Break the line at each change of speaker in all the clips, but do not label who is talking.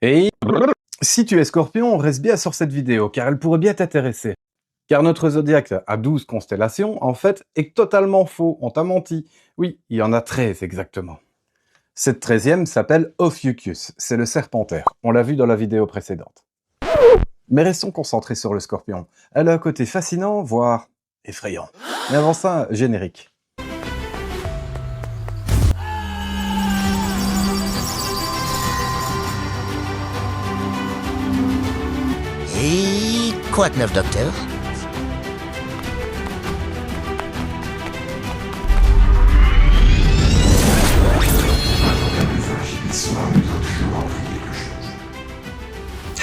Et si tu es Scorpion, reste bien sur cette vidéo, car elle pourrait bien t'intéresser. Car notre zodiaque a 12 constellations, en fait, est totalement faux, on t'a menti. Oui, il y en a 13 exactement. Cette 13e s'appelle Ophiuchus, c'est le serpentaire, on l'a vu dans la vidéo précédente. Mais restons concentrés sur le Scorpion. Elle a un côté fascinant, voire effrayant. Mais avant ça, générique.
Et quoi de neuf, docteur?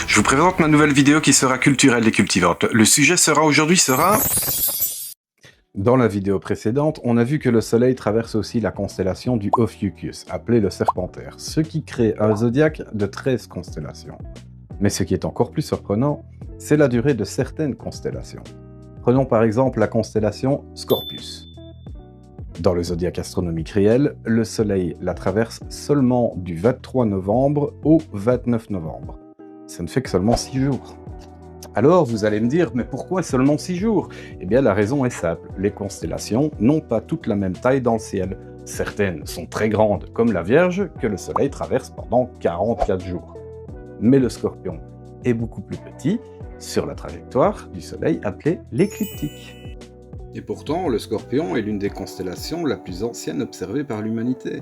Je vous présente ma nouvelle vidéo qui sera culturelle et cultivante. Le sujet aujourd'hui sera...
Dans la vidéo précédente, on a vu que le Soleil traverse aussi la constellation du Ophiuchus, appelée le Serpentaire, ce qui crée un zodiaque de 13 constellations. Mais ce qui est encore plus surprenant, c'est la durée de certaines constellations. Prenons par exemple la constellation Scorpius. Dans le zodiaque astronomique réel, le Soleil la traverse seulement du 23 novembre au 29 novembre. Ça ne fait que seulement 6 jours. Alors vous allez me dire, mais pourquoi seulement 6 jours? Eh bien la raison est simple, les constellations n'ont pas toutes la même taille dans le ciel. Certaines sont très grandes, comme la Vierge, que le Soleil traverse pendant 44 jours. Mais le Scorpion est beaucoup plus petit, sur la trajectoire du Soleil appelée l'écliptique. Et pourtant, le Scorpion est l'une des constellations la plus ancienne observée par l'humanité.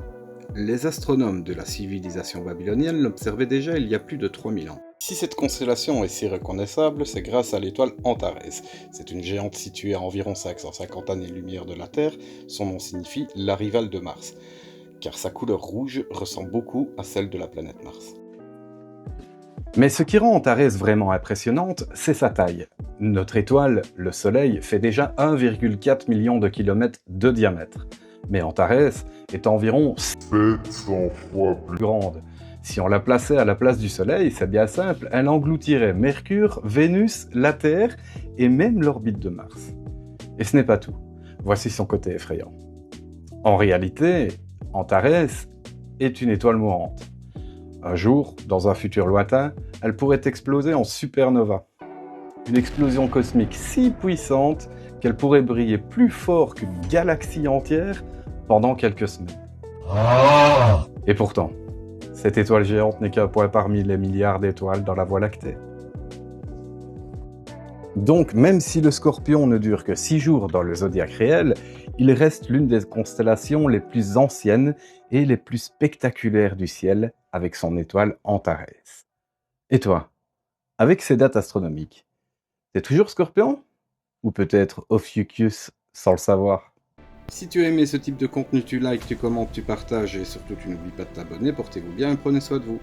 Les astronomes de la civilisation babylonienne l'observaient déjà il y a plus de 3000 ans. Si cette constellation est si reconnaissable, c'est grâce à l'étoile Antares. C'est une géante située à environ 550 années-lumière de la Terre. Son nom signifie « la rivale de Mars », car sa couleur rouge ressemble beaucoup à celle de la planète Mars. Mais ce qui rend Antares vraiment impressionnante, c'est sa taille. Notre étoile, le Soleil, fait déjà 1,4 million de kilomètres de diamètre. Mais Antares est environ 700 fois plus grande. Si on la plaçait à la place du Soleil, c'est bien simple, elle engloutirait Mercure, Vénus, la Terre et même l'orbite de Mars. Et ce n'est pas tout. Voici son côté effrayant. En réalité, Antares est une étoile mourante. Un jour, dans un futur lointain, elle pourrait exploser en supernova. Une explosion cosmique si puissante qu'elle pourrait briller plus fort qu'une galaxie entière pendant quelques semaines. Et pourtant, cette étoile géante n'est qu'un point parmi les milliards d'étoiles dans la Voie lactée. Donc, même si le Scorpion ne dure que 6 jours dans le zodiaque réel, il reste l'une des constellations les plus anciennes et les plus spectaculaires du ciel avec son étoile Antares. Et toi, avec ces dates astronomiques, t'es toujours Scorpion? Ou peut-être Ophiuchus sans le savoir? Si tu as aimé ce type de contenu, tu likes, tu commentes, tu partages et surtout tu n'oublies pas de t'abonner, portez-vous bien et prenez soin de vous.